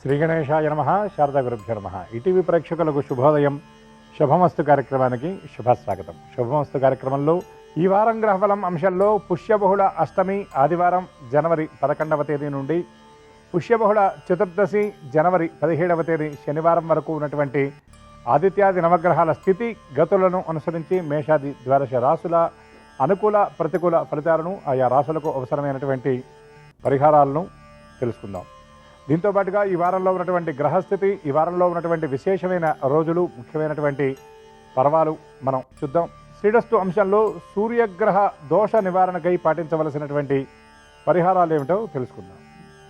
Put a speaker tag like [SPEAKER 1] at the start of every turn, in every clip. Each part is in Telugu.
[SPEAKER 1] శ్రీ గణేశాయ నమః. శారదా గురుభ్యో నమః. ఈటీవీ ప్రేక్షకులకు శుభోదయం. శుభమస్తు కార్యక్రమానికి శుభస్వాగతం. శుభమస్తు కార్యక్రమంలో ఈ వారం గ్రహఫలం అంశంలో పుష్యబహుళ అష్టమి ఆదివారం జనవరి 11వ తేదీ నుండి పుష్యబహుళ చతుర్దశి జనవరి 17వ తేదీ శనివారం వరకు ఉన్నటువంటి ఆదిత్యాది నవగ్రహాల స్థితి గతులను అనుసరించి మేషాది ద్వాదశ రాశుల అనుకూల ప్రతికూల ఫలితాలను ఆయా రాశులకు అవసరమైనటువంటి పరిహారాలను తెలుసుకుందాం. దీంతో పాటుగా ఈ వారంలో ఉన్నటువంటి గ్రహస్థితి, ఈ వారంలో ఉన్నటువంటి విశేషమైన రోజులు, ముఖ్యమైనటువంటి పర్వాలు మనం చూద్దాం. శ్రీరస్తు అంశంలో సూర్యగ్రహ దోష నివారణకై పాటించవలసినటువంటి పరిహారాలు ఏమిటో తెలుసుకుందాం.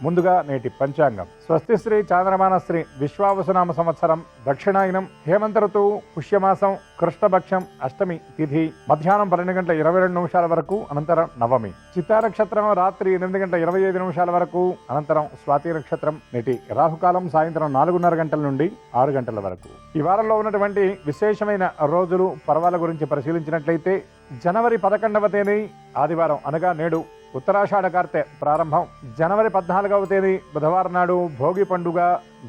[SPEAKER 1] ముందుగా నేటి పంచాంగం. స్వస్తి శ్రీ చాంద్రమాన శ్రీ విశ్వావసునామ సంవత్సరం దక్షిణాయనం హేమంత ఋతువు పుష్యమాసం కృష్ణపక్షం అష్టమి తిథి మధ్యాహ్నం 12:22 వరకు, అనంతరం నవమి. చిత్తా నక్షత్రం రాత్రి 8:25 వరకు, అనంతరం స్వాతి నక్షత్రం. నేటి రాహుకాలం సాయంత్రం 4:30 గంటల నుండి 6 గంటల వరకు. ఈ వారంలో ఉన్నటువంటి విశేషమైన రోజులు పర్వాల గురించి పరిశీలించినట్లయితే జనవరి 11వ తేదీ ఆదివారం అనగా నేడు ఉత్తరాషాఢ కార్తె ప్రారంభం. జనవరి 14వ తేదీ బుధవారం నాడు భోగి పండుగ,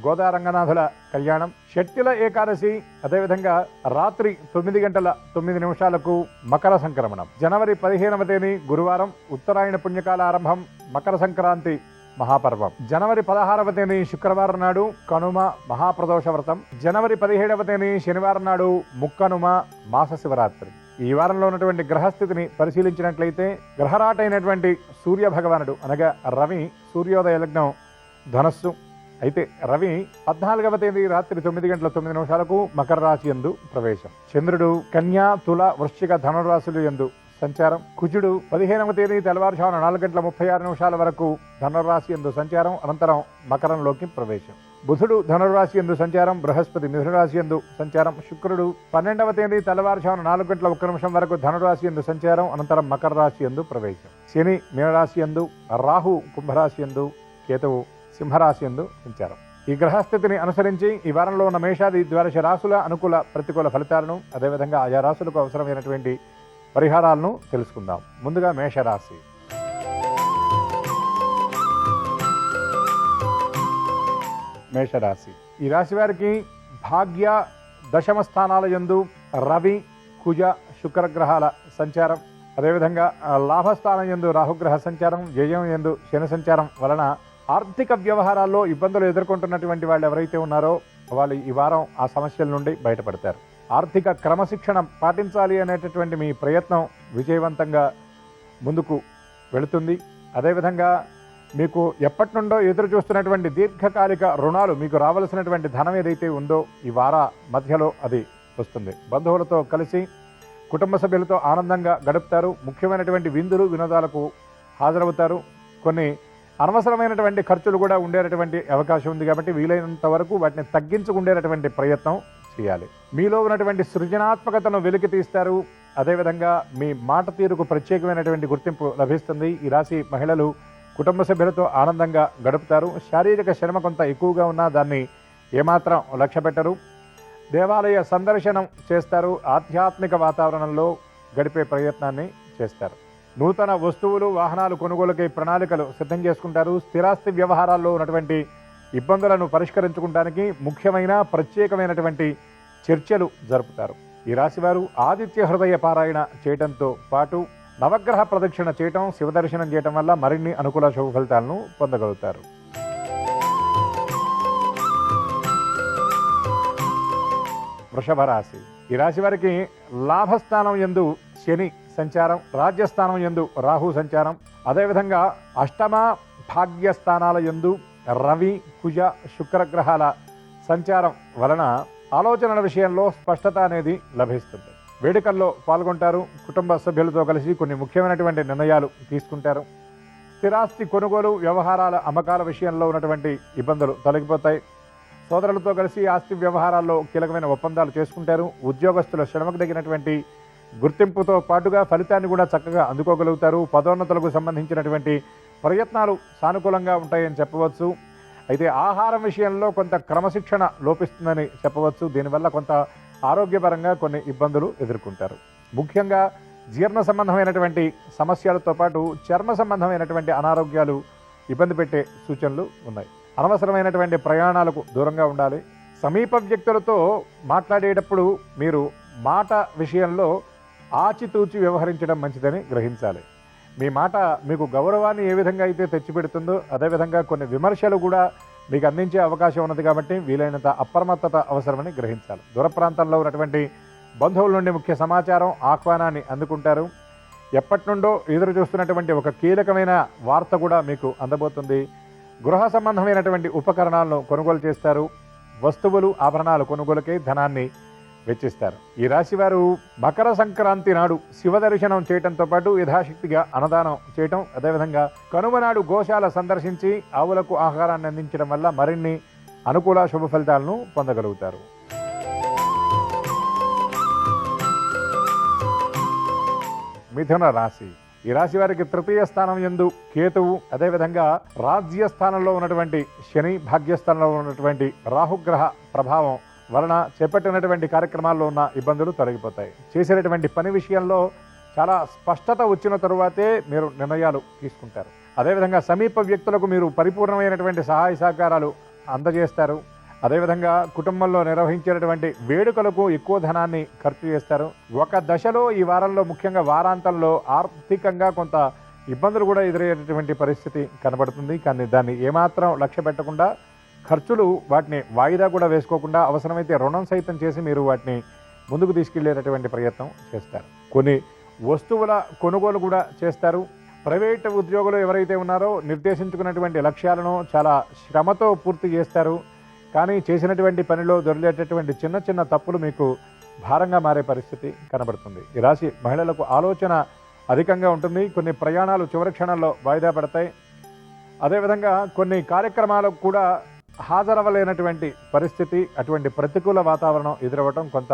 [SPEAKER 1] గోదారంగనాథుల కళ్యాణం. షట్టిల ఏకాదశి, అదేవిధంగా రాత్రి 9:09 మకర సంక్రమణం. జనవరి 15వ తేదీ గురువారం ఉత్తరాయణ పుణ్యకాల ఆరంభం, మకర సంక్రాంతి మహాపర్వం. జనవరి 16వ తేదీ శుక్రవారం నాడు కనుమ మహాప్రదోష వ్రతం. జనవరి 17వ తేదీ శనివారం నాడు ముక్కనుమ మాస శివరాత్రి. ఈ వారంలో ఉన్నటువంటి గ్రహస్థితిని పరిశీలించినట్లయితే గ్రహరాటైనటువంటి సూర్య భగవానుడు అనగా రవి సూర్యోదయ లగ్నం ధనస్సు. అయితే రవి 14వ తేదీ రాత్రి 9:09 మకర రాశి యందు ప్రవేశం. చంద్రుడు కన్యా, తుల, వృశ్చిక, ధనురాశులు యందు సంచారం. కుజుడు 15వ తేదీ తెల్లవారుజామున 4:36 వరకు ధనురాశి యందు సంచారం, అనంతరం మకరంలోకి ప్రవేశం. బుధుడు ధనురాశి యందు సంచారం, బృహస్పతి మిథునరాశి యందు సంచారం. శుక్రుడు 12వ తేదీ తెల్లవారుజామున 4:01 వరకు ధనురాశి యందు సంచారం, అనంతరం మకర రాశి యందు ప్రవేశం. శని మీనరాశి యందు, రాహు కుంభరాశి యందు, కేతువు సింహరాశి యందు సంచారం. ఈ గ్రహస్థితిని అనుసరించి ఈ వారంలో ఉన్న మేషాది ద్వాదశ రాశుల అనుకూల ప్రతికూల ఫలితాలను, అదేవిధంగా ఆయా రాశులకు అవసరమైనటువంటి పరిహారాలను తెలుసుకుందాం. ముందుగా మేషరాశి. మేషరాశి ఈ రాశి వారికి భాగ్య దశమ స్థానాల యందు రవి, కుజ, శుక్రగ్రహాల సంచారం, అదేవిధంగా లాభస్థానం యందు రాహుగ్రహ సంచారం, వ్యయం యందు శని సంచారం వలన ఆర్థిక వ్యవహారాల్లో ఇబ్బందులు ఎదుర్కొంటున్నటువంటి వాళ్ళు ఎవరైతే ఉన్నారో వాళ్ళు ఈ వారం ఆ సమస్యల నుండి బయటపడతారు. ఆర్థిక క్రమశిక్షణ పాటించాలి అనేటటువంటి మీ ప్రయత్నం విజయవంతంగా ముందుకు వెళుతుంది. అదేవిధంగా మీకు ఎప్పటి నుండో ఎదురు చూస్తున్నటువంటి దీర్ఘకాలిక రుణాలు, మీకు రావాల్సినటువంటి ధనం ఏదైతే ఉందో ఈ వార మధ్యలో అది వస్తుంది. బంధువులతో కలిసి కుటుంబ సభ్యులతో ఆనందంగా గడుపుతారు. ముఖ్యమైనటువంటి విందులు వినోదాలకు హాజరవుతారు. కొన్ని అనవసరమైనటువంటి ఖర్చులు కూడా ఉండేటటువంటి అవకాశం ఉంది కాబట్టి వీలైనంత వరకు వాటిని తగ్గించుకుండేటటువంటి ప్రయత్నం చేయాలి. మీలో ఉన్నటువంటి సృజనాత్మకతను వెలికి తీస్తారు. అదేవిధంగా మీ మాట తీరుకు ప్రత్యేకమైనటువంటి గుర్తింపు లభిస్తుంది. ఈ రాశి మహిళలు కుటుంబ సభ్యులతో ఆనందంగా గడుపుతారు. శారీరక శ్రమ కొంత ఎక్కువగా ఉన్నా దాన్ని ఏమాత్రం లక్ష్య పెట్టరు. దేవాలయ సందర్శనం చేస్తారు. ఆధ్యాత్మిక వాతావరణంలో గడిపే ప్రయత్నాన్ని చేస్తారు. నూతన వస్తువులు, వాహనాలు కొనుగోలుకై ప్రణాళికలు సిద్ధం చేసుకుంటారు. స్థిరాస్తి వ్యవహారాల్లో ఉన్నటువంటి ఇబ్బందులను పరిష్కరించుకోవడానికి ముఖ్యమైన ప్రత్యేకమైనటువంటి చర్చలు జరుపుతారు. ఈ రాశివారు ఆదిత్య హృదయ పారాయణ చేయడంతో పాటు నవగ్రహ ప్రదక్షిణ చేయటం, శివదర్శనం చేయటం వల్ల మరిన్ని అనుకూల శుభ ఫలితాలను పొందగలుగుతారు. వృషభ రాశి ఈ రాశి వారికి లాభస్థానం యందు శని సంచారం, రాజ్యస్థానం యందు రాహు సంచారం, అదేవిధంగా అష్టమ భాగ్యస్థానాల యందు రవి, కుజ, శుక్రగ్రహాల సంచారం వలన ఆలోచనల విషయంలో స్పష్టత అనేది లభిస్తుంది. వేడుకల్లో పాల్గొంటారు. కుటుంబ సభ్యులతో కలిసి కొన్ని ముఖ్యమైనటువంటి నిర్ణయాలు తీసుకుంటారు. స్థిరాస్తి కొనుగోలు, వ్యవహారాల అమ్మకాల విషయంలో ఉన్నటువంటి ఇబ్బందులు తొలగిపోతాయి. సోదరులతో కలిసి ఆస్తి వ్యవహారాల్లో కీలకమైన ఒప్పందాలు చేసుకుంటారు. ఉద్యోగస్తుల శ్రమకు తగినటువంటి గుర్తింపుతో పాటుగా ఫలితాన్ని కూడా చక్కగా అందుకోగలుగుతారు. పదోన్నతులకు సంబంధించినటువంటి ప్రయత్నాలు సానుకూలంగా ఉంటాయని చెప్పవచ్చు. అయితే ఆహారం విషయంలో కొంత క్రమశిక్షణ లోపిస్తుందని చెప్పవచ్చు. దీనివల్ల కొంత ఆరోగ్యపరంగా కొన్ని ఇబ్బందులు ఎదుర్కొంటారు. ముఖ్యంగా జీర్ణ సంబంధమైనటువంటి సమస్యలతో పాటు చర్మ సంబంధమైనటువంటి అనారోగ్యాలు ఇబ్బంది పెట్టే సూచనలు ఉన్నాయి. అనవసరమైనటువంటి ప్రయాణాలకు దూరంగా ఉండాలి. సమీప వ్యక్తులతో మాట్లాడేటప్పుడు మీరు మాట విషయంలో ఆచితూచి వ్యవహరించడం మంచిదని గ్రహించాలి. మీ మాట మీకు గౌరవాన్ని ఏ విధంగా అయితే తెచ్చిపెడుతుందో అదేవిధంగా కొన్ని విమర్శలు కూడా మీకు అందించే అవకాశం ఉన్నది కాబట్టి వీలైనంత అప్రమత్తత అవసరమని గ్రహించాలి. దూర ప్రాంతంలో ఉన్నటువంటి బంధువుల నుండి ముఖ్య సమాచారం ఆహ్వానాన్ని అందుకుంటారు. ఎప్పటి నుండో ఎదురు చూస్తున్నటువంటి ఒక కీలకమైన వార్త కూడా మీకు అందబోతుంది. గృహ సంబంధమైనటువంటి ఉపకరణాలను కొనుగోలు చేస్తారు. వస్తువులు ఆభరణాలు కొనుగోలుకే ధనాన్ని వెచ్చిస్తారు. ఈ రాశివారు మకర సంక్రాంతి నాడు శివ దర్శనం చేయడంతో పాటు యథాశక్తిగా అన్నదానం చేయటం, అదేవిధంగా కనుమ నాడు గోశాల సందర్శించి ఆవులకు ఆహారాన్ని అందించడం వల్ల మరిన్ని అనుకూల శుభ ఫలితాలను పొందగలుగుతారు. మిథున రాశి. ఈ రాశి వారికి తృతీయ స్థానం యందు కేతువు, అదేవిధంగా రాజ్యస్థానంలో ఉన్నటువంటి శని, భాగ్యస్థానంలో ఉన్నటువంటి రాహుగ్రహ ప్రభావం వలన చేపట్టినటువంటి కార్యక్రమాల్లో ఉన్న ఇబ్బందులు తొలగిపోతాయి. చేసేటటువంటి పని విషయంలో చాలా స్పష్టత వచ్చిన తరువాతే మీరు నిర్ణయాలు తీసుకుంటారు. అదేవిధంగా సమీప వ్యక్తులకు మీరు పరిపూర్ణమైనటువంటి సహాయ సహకారాలు అందజేస్తారు. అదేవిధంగా కుటుంబంలో నిర్వహించేటటువంటి వేడుకలకు ఎక్కువ ధనాన్ని ఖర్చు చేస్తారు. ఒక దశలో ఈ వారంలో ముఖ్యంగా వారాంతంలో ఆర్థికంగా కొంత ఇబ్బందులు కూడా ఎదురయ్యేటటువంటి పరిస్థితి కనబడుతుంది. కానీ దాన్ని ఏమాత్రం లక్ష్య పెట్టకుండా ఖర్చులు వాటిని వాయిదా కూడా వేసుకోకుండా అవసరమైతే రుణం సైతం చేసి మీరు వాటిని ముందుకు తీసుకెళ్లేటటువంటి ప్రయత్నం చేస్తారు. కొన్ని వస్తువుల కొనుగోలు కూడా చేస్తారు. ప్రైవేట్ ఉద్యోగులు ఎవరైతే ఉన్నారో నిర్దేశించుకున్నటువంటి లక్ష్యాలను చాలా శ్రమతో పూర్తి చేస్తారు. కానీ చేసినటువంటి పనిలో దొరికేటటువంటి చిన్న చిన్న తప్పులు మీకు భారంగా మారే పరిస్థితి కనబడుతుంది. ఈ రాశి మహిళలకు ఆలోచన అధికంగా ఉంటుంది. కొన్ని ప్రయాణాలు చివరి క్షణంలో వాయిదా పడతాయి. అదేవిధంగా కొన్ని కార్యక్రమాలకు కూడా హాజరవ్వలేనటువంటి పరిస్థితి, అటువంటి ప్రతికూల వాతావరణం ఎదురవ్వటం కొంత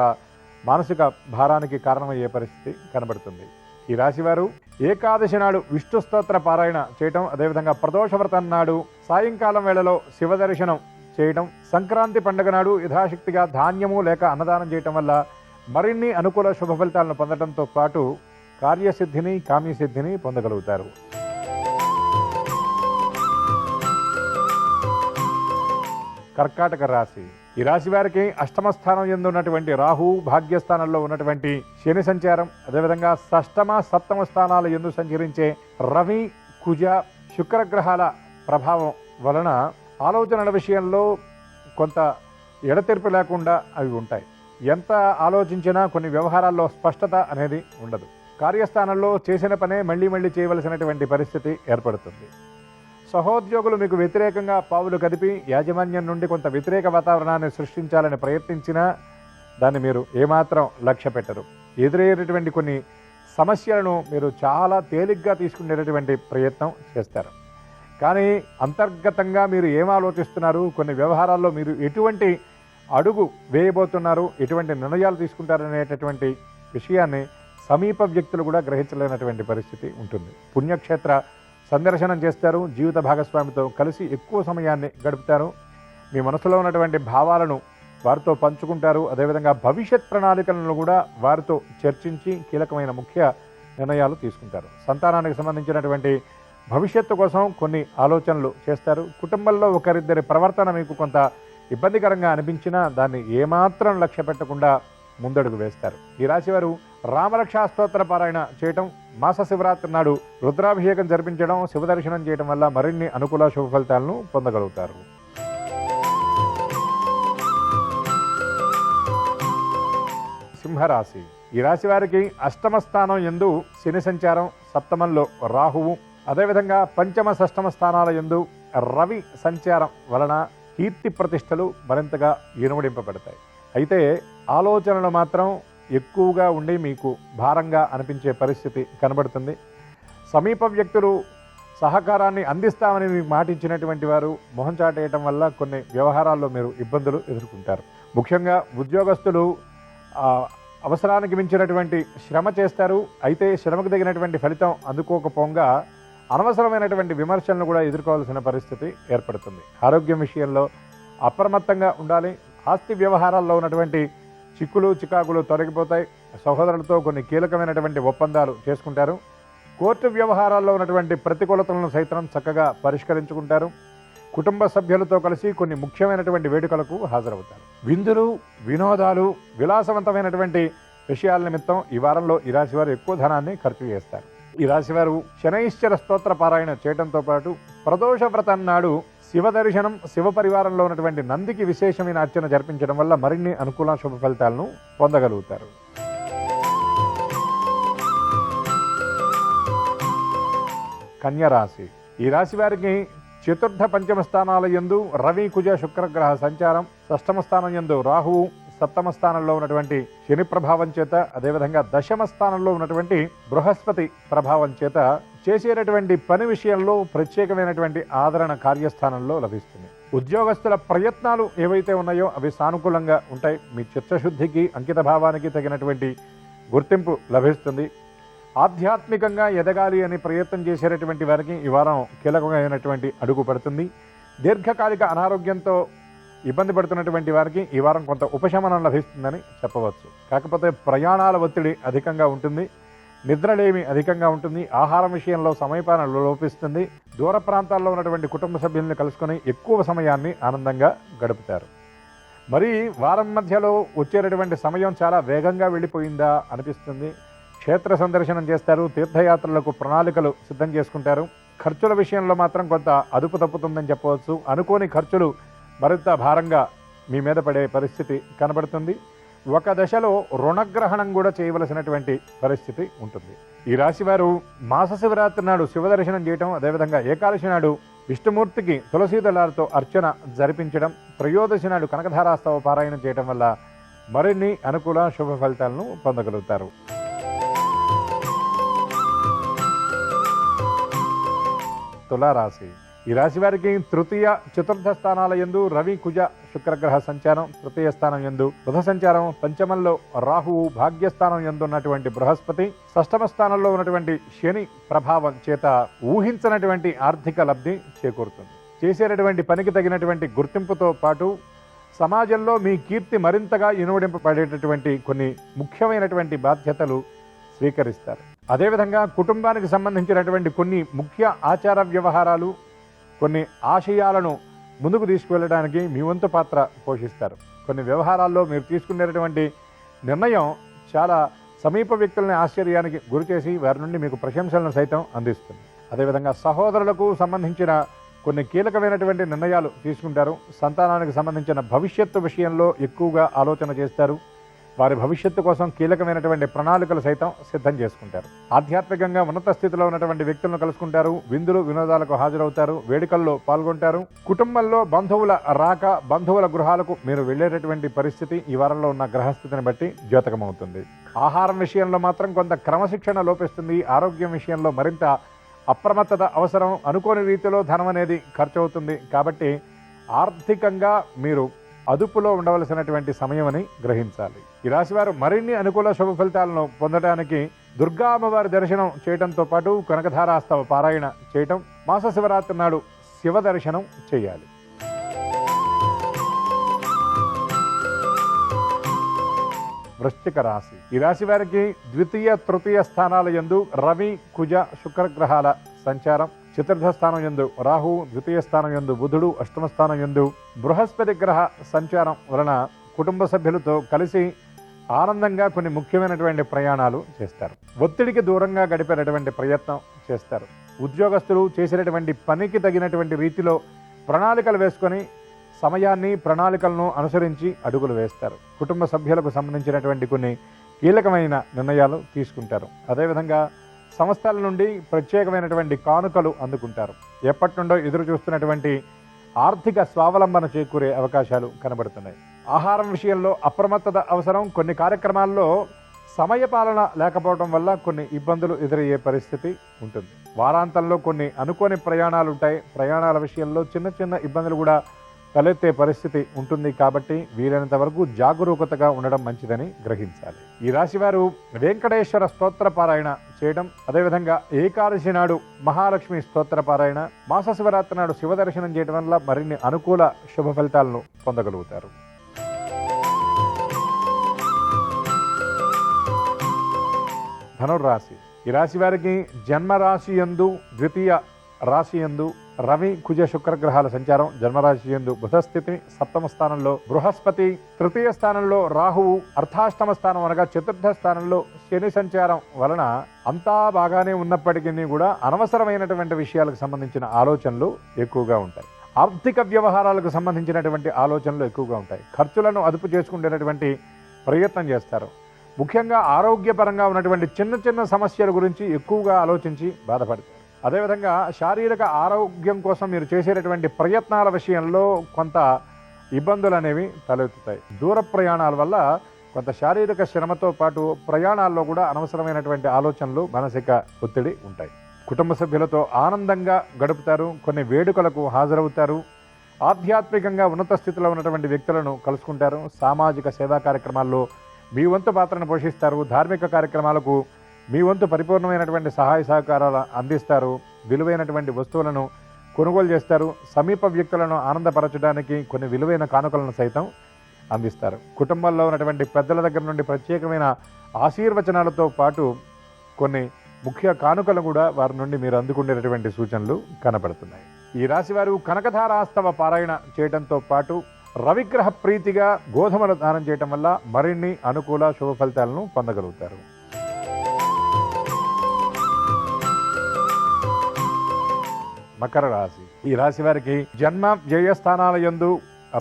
[SPEAKER 1] మానసిక భారానికి కారణమయ్యే పరిస్థితి కనబడుతుంది. ఈ రాశివారు ఏకాదశి నాడు విష్ణు స్తోత్ర పారాయణ చేయటం, అదేవిధంగా ప్రదోష వ్రతం నాడు సాయంకాలం వేళలో శివ దర్శనం చేయటం, సంక్రాంతి పండుగ నాడు యథాశక్తిగా ధాన్యము లేక అన్నదానం చేయటం వల్ల మరిన్ని అనుకూల శుభ ఫలితాలను పొందడంతో పాటు కార్యసిద్ధిని, కామ్యసిద్ధిని పొందగలుగుతారు. కర్కాటక రాశి. ఈ రాశి వారికి అష్టమ స్థానం యందు ఉన్నటువంటి రాహు, భాగ్యస్థానంలో ఉన్నటువంటి శని సంచారం, అదేవిధంగా షష్టమ, సప్తమ స్థానాల యందు సంచరించే రవి, కుజ, శుక్రగ్రహాల ప్రభావం వలన ఆలోచనల విషయంలో కొంత ఎడతెరిపి లేకుండా అవి ఉంటాయి. ఎంత ఆలోచించినా కొన్ని వ్యవహారాల్లో స్పష్టత అనేది ఉండదు. కార్యస్థానంలో చేసిన పనే మళ్ళీ మళ్ళీ చేయవలసినటువంటి పరిస్థితి ఏర్పడుతుంది. సహోద్యోగులు మీకు వ్యతిరేకంగా పావులు కదిపి యాజమాన్యం నుండి కొంత వ్యతిరేక వాతావరణాన్ని సృష్టించాలని ప్రయత్నించినా దాన్ని మీరు ఏమాత్రం లక్ష్య పెట్టరు. ఎదురయ్యేటటువంటి కొన్ని సమస్యలను మీరు చాలా తేలిగ్గా తీసుకునేటటువంటి ప్రయత్నం చేస్తారు. కానీ అంతర్గతంగా మీరు ఏం ఆలోచిస్తున్నారు, కొన్ని వ్యవహారాల్లో మీరు ఎటువంటి అడుగు వేయబోతున్నారు, ఎటువంటి నిర్ణయాలు తీసుకుంటారనేటటువంటి విషయాన్ని సమీప వ్యక్తులు కూడా గ్రహించలేనటువంటి పరిస్థితి ఉంటుంది. పుణ్యక్షేత్ర సందర్శనం చేస్తారు. జీవిత భాగస్వామితో కలిసి ఎక్కువ సమయాన్ని గడుపుతారు. మీ మనసులో ఉన్నటువంటి భావాలను వారితో పంచుకుంటారు. అదేవిధంగా భవిష్యత్ ప్రణాళికలను కూడా వారితో చర్చించి కీలకమైన ముఖ్య నిర్ణయాలు తీసుకుంటారు. సంతానానికి సంబంధించినటువంటి భవిష్యత్తు కోసం కొన్ని ఆలోచనలు చేస్తారు. కుటుంబంలో ఒకరిద్దరి ప్రవర్తన మీకు కొంత ఇబ్బందికరంగా అనిపించినా దాన్ని ఏమాత్రం లక్ష్య పెట్టకుండా ముందడుగు వేస్తారు. ఈ రాశివారు రామరక్షా స్తోత్ర పారాయణ చేయటం, మాస శివరాత్రి నాడు రుద్రాభిషేకం జరిపించడం, శివదర్శనం చేయడం వల్ల మరిన్ని అనుకూల శుభ ఫలితాలను పొందగలుగుతారు. సింహరాశి. ఈ రాశి వారికి అష్టమ స్థానం యందు శని సంచారం, సప్తమంలో రాహువు, అదేవిధంగా పంచమ, షష్టమ స్థానాల యందు రవి సంచారం వలన కీర్తి ప్రతిష్టలు మరింతగా ఇనుమడింపబడతాయి. అయితే ఆలోచనలు మాత్రం ఎక్కువగా ఉండి మీకు భారంగా అనిపించే పరిస్థితి కనబడుతుంది. సమీప వ్యక్తులు సహకారాన్ని అందిస్తామని మీకు మాటించినటువంటి వారు మొహం చాటేయటం వల్ల కొన్ని వ్యవహారాల్లో మీరు ఇబ్బందులు ఎదుర్కొంటారు. ముఖ్యంగా ఉద్యోగస్తులు అవసరానికి మించినటువంటి శ్రమ చేస్తారు. అయితే శ్రమకు తగినటువంటి ఫలితం అందుకోకపోగా అనవసరమైనటువంటి విమర్శలను కూడా ఎదుర్కోవాల్సిన పరిస్థితి ఏర్పడుతుంది. ఆరోగ్యం విషయంలో అప్రమత్తంగా ఉండాలి. ఆస్తి వ్యవహారాల్లో ఉన్నటువంటి చిక్కులు చికాకులు తొలగిపోతాయి. సహోదరులతో కొన్ని కీలకమైనటువంటి ఒప్పందాలు చేసుకుంటారు. కోర్టు వ్యవహారాల్లో ఉన్నటువంటి ప్రతికూలతలను సైతం చక్కగా పరిష్కరించుకుంటారు. కుటుంబ సభ్యులతో కలిసి కొన్ని ముఖ్యమైనటువంటి వేడుకలకు హాజరవుతారు. విందులు, వినోదాలు, విలాసవంతమైనటువంటి విషయాల నిమిత్తం ఈ వారంలో ఈ రాశి వారు ఎక్కువ ధనాన్ని ఖర్చు చేస్తారు. ఈ రాశి వారు శనైశ్చర స్తోత్ర పారాయణ చేయడంతో పాటు ప్రదోష వ్రతం నాడు శివ దర్శనం, శివ పరివారంలో ఉన్నటువంటి నందికి విశేషమైన అర్చన జరిపించడం వల్ల మరిన్ని అనుకూల శుభ ఫలితాలను పొందగలుగుతారు. కన్యా రాశి. ఈ రాశి వారికి చతుర్థ పంచమ స్థానాల యందు రవి, కుజ, శుక్రగ్రహ సంచారం, షష్టమ స్థానం యందు రాహువు, సప్తమ స్థానంలో ఉన్నటువంటి శని ప్రభావం చేత, అదేవిధంగా దశమ స్థానంలో ఉన్నటువంటి బృహస్పతి ప్రభావం చేత చేసేటటువంటి పని విషయంలో ప్రత్యేకమైనటువంటి ఆదరణ కార్యస్థానంలో లభిస్తుంది. ఉద్యోగస్తుల ప్రయత్నాలు ఏవైతే ఉన్నాయో అవి సానుకూలంగా ఉంటాయి. మీ చిత్తశుద్ధికి, అంకిత భావానికి తగినటువంటి గుర్తింపు లభిస్తుంది. ఆధ్యాత్మికంగా ఎదగాలి అని ప్రయత్నం చేసేటటువంటి వారికి ఈ వారం కీలకమైనటువంటి అడుగు పడుతుంది. దీర్ఘకాలిక అనారోగ్యంతో ఇబ్బంది పడుతున్నటువంటి వారికి ఈ వారం కొంత ఉపశమనం లభిస్తుందని చెప్పవచ్చు. కాకపోతే ప్రయాణాల ఒత్తిడి అధికంగా ఉంటుంది, నిద్రలేమి అధికంగా ఉంటుంది, ఆహారం విషయంలో సమయపాలన లోపిస్తుంది. దూర ప్రాంతాల్లో ఉన్నటువంటి కుటుంబ సభ్యుల్ని కలుసుకొని ఎక్కువ సమయాన్ని ఆనందంగా గడుపుతారు. మరి వారం మధ్యలో వచ్చేటటువంటి సమయం చాలా వేగంగా వెళ్ళిపోయిందా అనిపిస్తుంది. క్షేత్ర సందర్శనం చేస్తారు, తీర్థయాత్రలకు ప్రణాళికలు సిద్ధం చేసుకుంటారు. ఖర్చుల విషయంలో మాత్రం కొంత అదుపు తప్పుతుందని చెప్పవచ్చు. అనుకోని ఖర్చులు మరింత భారంగా మీ మీద పడే పరిస్థితి కనబడుతుంది. ఒక దశలో రుణగ్రహణం కూడా చేయవలసినటువంటి పరిస్థితి ఉంటుంది. ఈ రాశి వారు మాస శివరాత్రి నాడు శివదర్శనం చేయటం, అదేవిధంగా ఏకాదశి నాడు విష్ణుమూర్తికి తులసీదళాలతో అర్చన జరిపించడం, త్రయోదశి నాడు కనకధారాస్తవ పారాయణం చేయడం వల్ల మరిన్ని అనుకూల శుభ ఫలితాలను పొందగలుగుతారు. తులారాశి. ఈ రాశి వారికి తృతీయ, చతుర్థ స్థానాల యందు రవి, కుజ, శుక్రగ్రహ సంచారం, తృతీయ స్థానం యందు బుధ సంచారం, పంచమంలో రాహువు, భాగ్యస్థానం యందు ఉన్నటువంటి బృహస్పతి, షష్టమ స్థానంలో ఉన్నటువంటి శని ప్రభావం చేత ఊహించినటువంటి ఆర్థిక లబ్ధి చేకూరుతుంది. చేసేటటువంటి పనికి తగినటువంటి గుర్తింపుతో పాటు సమాజంలో మీ కీర్తి మరింతగా ఇనువడింపబడేటటువంటి కొన్ని ముఖ్యమైనటువంటి బాధ్యతలు స్వీకరిస్తారు. అదేవిధంగా కుటుంబానికి సంబంధించినటువంటి కొన్ని ముఖ్య ఆచార వ్యవహారాలు, కొన్ని ఆశయాలను ముందుకు తీసుకువెళ్ళడానికి మీ వంతు పాత్ర పోషిస్తారు. కొన్ని వ్యవహారాల్లో మీరు తీసుకునేటటువంటి నిర్ణయం చాలా సమీప వ్యక్తులని ఆశ్చర్యానికి గురిచేసి వారి నుండి మీకు ప్రశంసలను సైతం అందిస్తుంది. అదేవిధంగా సహోదరులకు సంబంధించిన కొన్ని కీలకమైనటువంటి నిర్ణయాలు తీసుకుంటారు. సంతానానికి సంబంధించిన భవిష్యత్తు విషయంలో ఎక్కువగా ఆలోచన చేస్తారు. వారి భవిష్యత్తు కోసం కీలకమైనటువంటి ప్రణాళికలు సైతం సిద్ధం చేసుకుంటారు. ఆధ్యాత్మికంగా ఉన్నత స్థితిలో ఉన్నటువంటి వ్యక్తులను కలుసుకుంటారు. విందులు, వినోదాలకు హాజరవుతారు. వేడుకల్లో పాల్గొంటారు. కుటుంబంలో బంధువుల రాక, బంధువుల గృహాలకు మీరు వెళ్ళేటటువంటి పరిస్థితి ఈ వారంలో ఉన్న గ్రహస్థితిని బట్టి ద్యోతకమవుతుంది. ఆహారం విషయంలో మాత్రం కొంత క్రమశిక్షణ లోపిస్తుంది. ఆరోగ్యం విషయంలో మరింత అప్రమత్తత అవసరం. అనుకోని రీతిలో ధనం అనేది ఖర్చు అవుతుంది. కాబట్టి ఆర్థికంగా మీరు అదుపులో ఉండవలసినటువంటి సమయం అని గ్రహించాలి. ఈ రాశివారు మరిన్ని అనుకూల శుభ ఫలితాలను పొందడానికి దుర్గా అమ్మవారి దర్శనం చేయడంతో పాటు కనకధారాస్తవ పారాయణ చేయటం, మాస శివరాత్రి నాడు శివ దర్శనం చేయాలి. వృశ్చిక రాశి. ఈ రాశి వారికి ద్వితీయ, తృతీయ స్థానాల యందు రవి, కుజ, శుక్రగ్రహాల సంచారం, చతుర్థ స్థానం యందు రాహు, ద్వితీయ స్థానం యందు బుధుడు, అష్టమ స్థానం యందు బృహస్పతి గ్రహ సంచారం వలన కుటుంబ సభ్యులతో కలిసి ఆనందంగా కొన్ని ముఖ్యమైనటువంటి ప్రయాణాలు చేస్తారు. ఒత్తిడికి దూరంగా గడిపేటటువంటి ప్రయత్నం చేస్తారు. ఉద్యోగస్తులు చేసేటటువంటి పనికి తగినటువంటి రీతిలో ప్రణాళికలు వేసుకొని సమయాన్ని, ప్రణాళికలను అనుసరించి అడుగులు వేస్తారు. కుటుంబ సభ్యులకు సంబంధించినటువంటి కొన్ని కీలకమైన నిర్ణయాలు తీసుకుంటారు. అదేవిధంగా సంస్థల నుండి ప్రత్యేకమైనటువంటి కానుకలు అందుకుంటారు. ఎప్పటి నుండో ఎదురు చూస్తున్నటువంటి ఆర్థిక స్వావలంబన చేకూరే అవకాశాలు కనబడుతున్నాయి. ఆహారం విషయంలో అప్రమత్తత అవసరం. కొన్ని కార్యక్రమాల్లో సమయపాలన లేకపోవడం వల్ల కొన్ని ఇబ్బందులు ఎదురయ్యే పరిస్థితి ఉంటుంది. వారాంతంలో కొన్ని అనుకోని ప్రయాణాలు ఉంటాయి. ప్రయాణాల విషయంలో చిన్న చిన్న ఇబ్బందులు కూడా తలెత్తే పరిస్థితి ఉంటుంది. కాబట్టి వీలైనంత వరకు జాగరూకతగా ఉండడం మంచిదని గ్రహించాలి. ఈ రాశివారు వెంకటేశ్వర స్తోత్ర పారాయణ చేయడం, అదేవిధంగా ఏకాదశి నాడు మహాలక్ష్మి స్తోత్ర పారాయణ, మాస శివరాత్రి నాడు శివ దర్శనం చేయడం వల్ల మరిన్ని అనుకూల శుభ ఫలితాలను పొందగలుగుతారు. ధనుర్రాశి. ఈ రాశి వారికి జన్మరాశి యందు, ద్వితీయ రాశి యందు రవి కుజ శుక్రగ్రహాల సంచారం, జన్మరాశి యందు బుధస్థితి, సప్తమ స్థానంలో బృహస్పతి, తృతీయ స్థానంలో రాహువు, అర్ధాష్టమ స్థానం అనగా చతుర్థ స్థానంలో శని సంచారం వలన అంతా బాగానే ఉన్నప్పటికీ కూడా అనవసరమైనటువంటి విషయాలకు సంబంధించిన ఆలోచనలు ఎక్కువగా ఉంటాయి. ఆర్థిక వ్యవహారాలకు సంబంధించినటువంటి ఆలోచనలు ఎక్కువగా ఉంటాయి. ఖర్చులను అదుపు చేసుకునేటటువంటి ప్రయత్నం చేస్తారు. ముఖ్యంగా ఆరోగ్యపరంగా ఉన్నటువంటి చిన్న చిన్న సమస్యల గురించి ఎక్కువగా ఆలోచించి బాధపడతారు. అదేవిధంగా శారీరక ఆరోగ్యం కోసం మీరు చేసేటటువంటి ప్రయత్నాల విషయంలో కొంత ఇబ్బందులు అనేవి తలెత్తుతాయి. దూర ప్రయాణాల వల్ల కొంత శారీరక శ్రమతో పాటు ప్రయాణాల్లో కూడా అనవసరమైనటువంటి ఆలోచనలు, మానసిక ఒత్తిడి ఉంటాయి. కుటుంబ సభ్యులతో ఆనందంగా గడుపుతారు. కొన్ని వేడుకలకు హాజరవుతారు. ఆధ్యాత్మికంగా ఉన్నత స్థితిలో ఉన్నటువంటి వ్యక్తులను కలుసుకుంటారు. సామాజిక సేవా కార్యక్రమాల్లో మీ వంతు పాత్రను పోషిస్తారు. ధార్మిక కార్యక్రమాలకు మీ వంతు పరిపూర్ణమైనటువంటి సహాయ సహకారాలు అందిస్తారు. విలువైనటువంటి వస్తువులను కొనుగోలు చేస్తారు. సమీప వ్యక్తులను ఆనందపరచడానికి కొన్ని విలువైన కానుకలను సైతం అందిస్తారు. కుటుంబంలో ఉన్నటువంటి పెద్దల దగ్గర నుండి ప్రత్యేకమైన ఆశీర్వచనాలతో పాటు కొన్ని ముఖ్య కానుకలు కూడా వారి నుండి మీరు అందుకునేటటువంటి సూచనలు కనపడుతున్నాయి. ఈ రాశివారు కనకధారాస్తవ పారాయణ చేయడంతో పాటు రవిగ్రహ ప్రీతిగా గోధుమలు దానం చేయటం వల్ల మరిన్ని అనుకూల శుభ ఫలితాలను పొందగలుగుతారు. మకర రాశి. ఈ రాశి వారికి జన్మ వ్యయస్థానాల యందు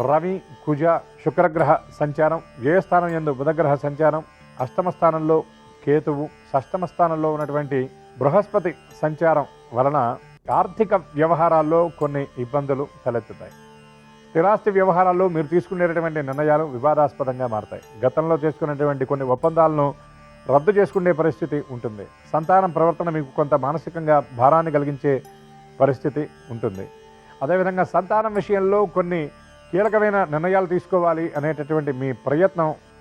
[SPEAKER 1] రవి కుజ శుక్రగ్రహ సంచారం, వ్యయస్థానం యందు బుధగ్రహ సంచారం, అష్టమ స్థానంలో కేతువు, షష్టమ స్థానంలో ఉన్నటువంటి బృహస్పతి సంచారం వలన ఆర్థిక వ్యవహారాల్లో కొన్ని ఇబ్బందులు తలెత్తుతాయి. స్థిరాస్తి వ్యవహారాల్లో మీరు తీసుకునేటటువంటి నిర్ణయాలు వివాదాస్పదంగా మారతాయి. గతంలో చేసుకునేటువంటి కొన్ని ఒప్పందాలను రద్దు చేసుకునే పరిస్థితి ఉంటుంది. సంతానం ప్రవర్తన మీకు కొంత మానసికంగా భారాన్ని కలిగించే పరిస్థితి ఉంటుంది. అదేవిధంగా సంతానం విషయంలో కొన్ని కీలకమైన నిర్ణయాలు తీసుకోవాలి అనేటటువంటి మీ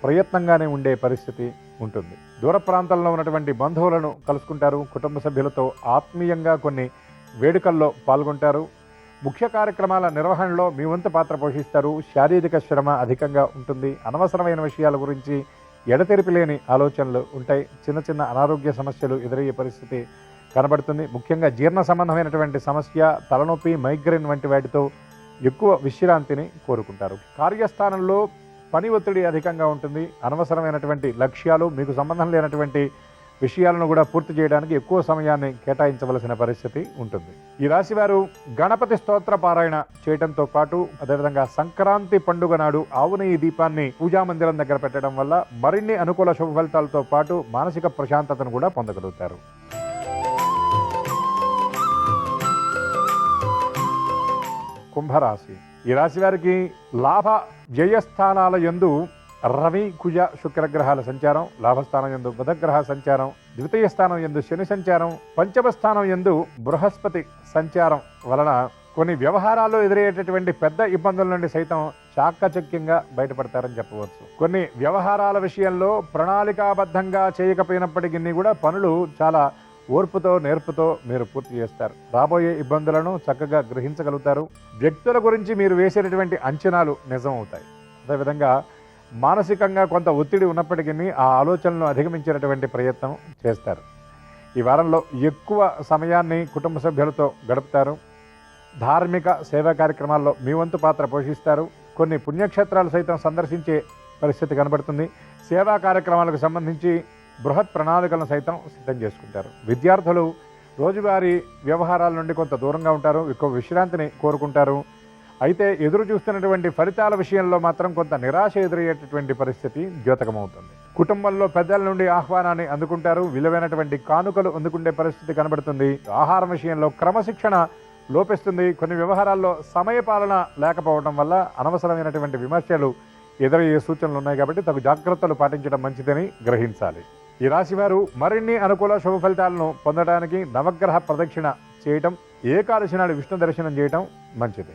[SPEAKER 1] ప్రయత్నంగానే ఉండే పరిస్థితి ఉంటుంది. దూర ప్రాంతాల్లో ఉన్నటువంటి బంధువులను కలుసుకుంటారు. కుటుంబ సభ్యులతో ఆత్మీయంగా కొన్ని వేడుకల్లో పాల్గొంటారు. ముఖ్య కార్యక్రమాల నిర్వహణలో మీ వంతు పాత్ర పోషిస్తారు. శారీరక శ్రమ అధికంగా ఉంటుంది. అనవసరమైన విషయాల గురించి ఎడతెరిపి లేని ఆలోచనలు ఉంటాయి. చిన్న చిన్న అనారోగ్య సమస్యలు ఎదురయ్యే పరిస్థితి కనబడుతుంది. ముఖ్యంగా జీర్ణ సంబంధమైనటువంటి సమస్య, తలనొప్పి, మైగ్రేన్ వంటి వాటితో ఎక్కువ విశ్రాంతిని కోరుకుంటారు. కార్యస్థానంలో పని ఒత్తిడి అధికంగా ఉంటుంది. అనవసరమైనటువంటి లక్ష్యాలు, మీకు సంబంధం లేనటువంటి విషయాలను కూడా పూర్తి చేయడానికి ఎక్కువ సమయాన్ని కేటాయించవలసిన పరిస్థితి ఉంటుంది. ఈ రాశి వారు గణపతి స్తోత్ర పారాయణ చేయడంతో పాటు అదేవిధంగా సంక్రాంతి పండుగ నాడు ఆవు నెయ్యి దీపాన్ని పూజా మందిరం దగ్గర పెట్టడం వల్ల మరిన్ని అనుకూల శుభ ఫలితాలతో పాటు మానసిక ప్రశాంతతను కూడా పొందగలుగుతారు. కుంభరాశి. ఈ రాశి వారికి లాభ వ్యయస్థానాల యందు రవి కుజ శుక్రగ్రహాల సంచారం, లాభస్థానం యందు బుధగ్రహ సంచారం, ద్వితీయ స్థానం యందు శని సంచారం, పంచమ స్థానం యందు బృహస్పతి సంచారం వలన కొన్ని వ్యవహారాల్లో ఎదురయ్యేటటువంటి పెద్ద ఇబ్బందుల నుండి సైతం చాకచక్యంగా బయటపడతారని చెప్పవచ్చు. కొన్ని వ్యవహారాల విషయంలో ప్రణాళికాబద్ధంగా చేయకపోయినప్పటికీ కూడా పనులు చాలా ఓర్పుతో నేర్పుతో మీరు పూర్తి చేస్తారు. రాబోయే ఇబ్బందులను చక్కగా గ్రహించగలుగుతారు. వ్యక్తుల గురించి మీరు వేసేటటువంటి అంచనాలు నిజం అవుతాయి. అదేవిధంగా మానసికంగా కొంత ఒత్తిడి ఉన్నప్పటికీ ఆ ఆలోచనలను అధిగమించేటటువంటి ప్రయత్నం చేస్తారు. ఈ వారంలో ఎక్కువ సమయాన్ని కుటుంబ సభ్యులతో గడుపుతారు. ధార్మిక సేవా కార్యక్రమాల్లో మీ వంతు పాత్ర పోషిస్తారు. కొన్ని పుణ్యక్షేత్రాలు సైతం సందర్శించే పరిస్థితి కనబడుతుంది. సేవా కార్యక్రమాలకు సంబంధించి బృహత్ ప్రణాళికలను సైతం సిద్ధం చేసుకుంటారు. విద్యార్థులు రోజువారీ వ్యవహారాల నుండి కొంత దూరంగా ఉంటారు. ఎక్కువ విశ్రాంతిని కోరుకుంటారు. అయితే ఎదురు చూస్తున్నటువంటి ఫలితాల విషయంలో మాత్రం కొంత నిరాశ ఎదురయ్యేటటువంటి పరిస్థితి ద్యోతకమవుతుంది. కుటుంబంలో పెద్దల నుండి ఆహ్వానాన్ని అందుకుంటారు. విలువైనటువంటి కానుకలు అందుకునే పరిస్థితి కనబడుతుంది. ఆహారం విషయంలో క్రమశిక్షణ లోపిస్తుంది. కొన్ని వ్యవహారాల్లో సమయపాలన లేకపోవడం వల్ల అనవసరమైనటువంటి విమర్శలు ఎదురయ్యే సూచనలు ఉన్నాయి. కాబట్టి తగు జాగ్రత్తలు పాటించడం మంచిదని గ్రహించాలి. ఈ రాశివారు మరిన్ని అనుకూల శుభ ఫలితాలను పొందడానికి నవగ్రహ ప్రదక్షిణ చేయటం, ఏకాదశి నాడు విష్ణు దర్శనం చేయటం మంచిది.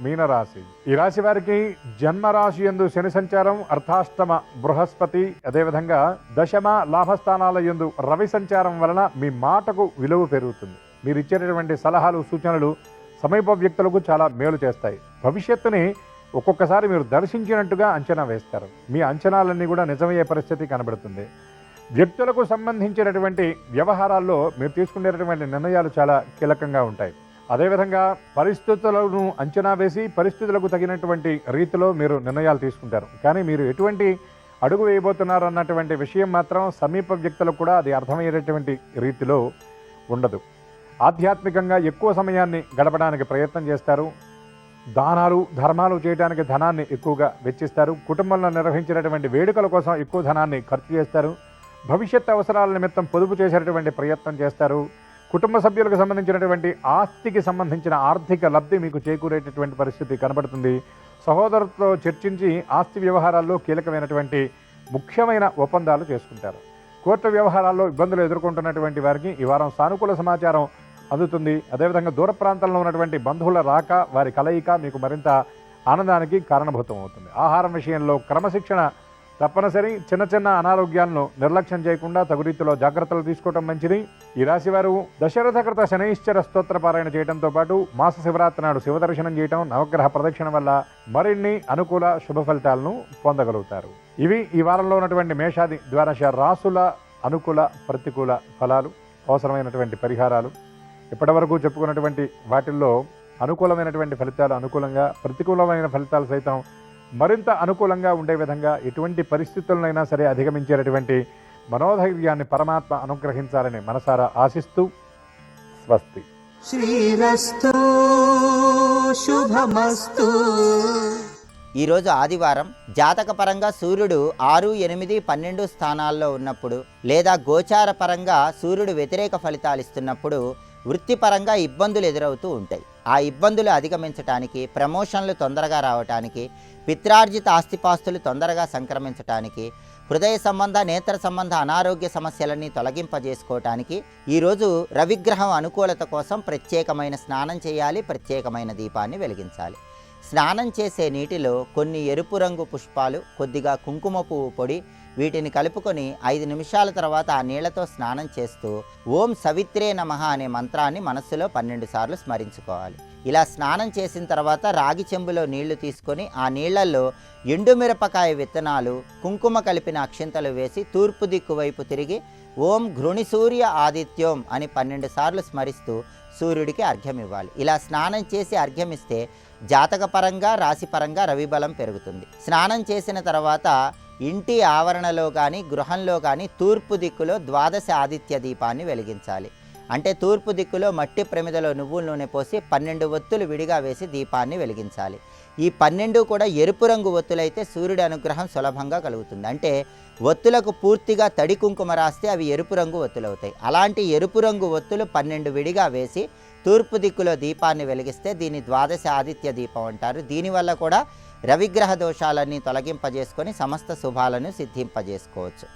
[SPEAKER 1] మీనరాశి. ఈ రాశి వారికి జన్మరాశి యందు శని సంచారం, అర్ధాష్టమ బృహస్పతి, అదేవిధంగా దశమ లాభస్థానాల యందు రవి సంచారం వలన మీ మాటకు విలువ పెరుగుతుంది. మీరు ఇచ్చేటటువంటి సలహాలు, సూచనలు సమీప వ్యక్తులకు చాలా మేలు చేస్తాయి. భవిష్యత్తుని ఒక్కొక్కసారి మీరు దర్శించినట్టుగా అంచనా వేస్తారు. మీ అంచనాలన్నీ కూడా నిజమయ్యే పరిస్థితి కనబడుతుంది. వ్యక్తులకు సంబంధించినటువంటి వ్యవహారాల్లో మీరు తీసుకునేటటువంటి నిర్ణయాలు చాలా కీలకంగా ఉంటాయి. అదేవిధంగా పరిస్థితులను అంచనా వేసి పరిస్థితులకు తగినటువంటి రీతిలో మీరు నిర్ణయాలు తీసుకుంటారు. కానీ మీరు ఎటువంటి అడుగు వేయబోతున్నారు అన్నటువంటి విషయం మాత్రం సమీప వ్యక్తులకు కూడా అది అర్థమయ్యేటటువంటి రీతిలో ఉండదు. ఆధ్యాత్మికంగా ఎక్కువ సమయాన్ని గడపడానికి ప్రయత్నం చేస్తారు. దానాలు ధర్మాలు చేయడానికి ధనాన్ని ఎక్కువగా వెచ్చిస్తారు. కుటుంబంలో నిర్వహించినటువంటి వేడుకల కోసం ఎక్కువ ధనాన్ని ఖర్చు చేస్తారు. భవిష్యత్ అవసరాల నిమిత్తం పొదుపు చేసేటటువంటి ప్రయత్నం చేస్తారు. కుటుంబ సభ్యులకు సంబంధించినటువంటి ఆస్తికి సంబంధించిన ఆర్థిక లబ్ధి మీకు చేకూరేటటువంటి పరిస్థితి కనబడుతుంది. సహోదరులతో చర్చించి ఆస్తి వ్యవహారాల్లో కీలకమైనటువంటి ముఖ్యమైన ఒప్పందాలు చేసుకుంటారు. కోర్టు వ్యవహారాల్లో ఇబ్బందులు ఎదుర్కొంటున్నటువంటి వారికి ఈ వారం సానుకూల సమాచారం అందుతుంది. అదేవిధంగా దూర ప్రాంతంలో ఉన్నటువంటి బంధువుల రాక, వారి కలయిక మీకు మరింత ఆనందానికి కారణభూతం అవుతుంది. ఆహారం విషయంలో క్రమశిక్షణ తప్పనిసరి. చిన్న చిన్న అనారోగ్యాలను నిర్లక్ష్యం చేయకుండా తగు రీతిలో జాగ్రత్తలు తీసుకోవడం మంచిది. ఈ రాశివారు దశరథకృత శనైశ్చర స్తోత్ర పారాయణ చేయడంతో పాటు మాస శివరాత్రి నాడు శివదర్శనం చేయడం, నవగ్రహ ప్రదక్షిణ వల్ల మరిన్ని అనుకూల శుభ ఫలితాలను పొందగలుగుతారు. ఇవి ఈ వారంలో ఉన్నటువంటి మేషాది ద్వాదశ రాసుల అనుకూల ప్రతికూల ఫలాలు, అవసరమైనటువంటి పరిహారాలు. ఇప్పటివరకు చెప్పుకున్నటువంటి వాటిల్లో అనుకూలమైనటువంటి ఫలితాలు అనుకూలంగా, ప్రతికూలమైన ఫలితాలు సైతం మరింత అనుకూలంగా ఉండే విధంగా ఎటువంటి పరిస్థితులనైనా సరే అధిగమించేటటువంటి మనోధైర్యాన్ని పరమాత్మ అనుగ్రహించాలని మనసారా ఆశిస్తూ స్వస్తి.
[SPEAKER 2] శ్రీరస్తు శుభమస్తు.
[SPEAKER 3] ఈరోజు ఆదివారం. జాతకపరంగా సూర్యుడు 6, 8, 12 స్థానాల్లో ఉన్నప్పుడు లేదా గోచార పరంగా సూర్యుడు వ్యతిరేక ఫలితాలు ఇస్తున్నప్పుడు వృత్తిపరంగా ఇబ్బందులు ఎదురవుతూ ఉంటాయి. ఆ ఇబ్బందులు అధిగమించటానికి, ప్రమోషన్లు తొందరగా రావటానికి, పిత్రార్జిత ఆస్తిపాస్తులు తొందరగా సంక్రమించటానికి, హృదయ సంబంధ నేత్ర సంబంధ అనారోగ్య సమస్యలన్నీ తొలగింపజేసుకోవటానికి ఈరోజు రవిగ్రహం అనుకూలత కోసం ప్రత్యేకమైన స్నానం చేయాలి, ప్రత్యేకమైన దీపాన్ని వెలిగించాలి. స్నానం చేసే నీటిలో కొన్ని ఎరుపు రంగు పుష్పాలు, కొద్దిగా కుంకుమ పువ్వు పొడి, వీటిని కలుపుకొని 5 నిమిషాల తర్వాత ఆ నీళ్లతో స్నానం చేస్తూ ఓం సవిత్రే నమః అనే మంత్రాన్ని మనస్సులో 12 సార్లు స్మరించుకోవాలి. ఇలా స్నానం చేసిన తర్వాత రాగి చెంబులో నీళ్లు తీసుకొని ఆ నీళ్లలో ఎండుమిరపకాయ విత్తనాలు, కుంకుమ కలిపిన అక్షింతలు వేసి తూర్పు దిక్కు వైపు తిరిగి ఓం ఘృణి సూర్య ఆదిత్యోం అని 12 సార్లు స్మరిస్తూ సూర్యుడికి అర్ఘ్యం ఇవ్వాలి. ఇలా స్నానం చేసి అర్ఘ్యమిస్తే జాతకపరంగా రాశిపరంగా రవిబలం పెరుగుతుంది. స్నానం చేసిన తర్వాత ఇంటి ఆవరణలో కానీ గృహంలో కానీ తూర్పు దిక్కులో ద్వాదశ ఆదిత్య దీపాన్ని వెలిగించాలి. అంటే తూర్పు దిక్కులో మట్టి ప్రమిదలో నువ్వుల నూనె పోసి 12 ఒత్తులు విడిగా వేసి దీపాన్ని వెలిగించాలి. ఈ 12 కూడా ఎరుపు రంగు ఒత్తులైతే సూర్యుడి అనుగ్రహం సులభంగా కలుగుతుంది. అంటే ఒత్తులకు పూర్తిగా తడి కుంకుమ రాస్తే అవి ఎరుపు రంగు ఒత్తులు అవుతాయి. అలాంటి ఎరుపు రంగు ఒత్తులు 12 విడిగా వేసి తూర్పు దిక్కులో దీపాన్ని వెలిగిస్తే దీన్ని ద్వాదశ ఆదిత్య దీపం అంటారు. దీనివల్ల కూడా రవిగ్రహ దోషాలన్నీ తొలగింపజేసుకొని సమస్త శుభాలను సిద్ధింపజేసుకోవచ్చు.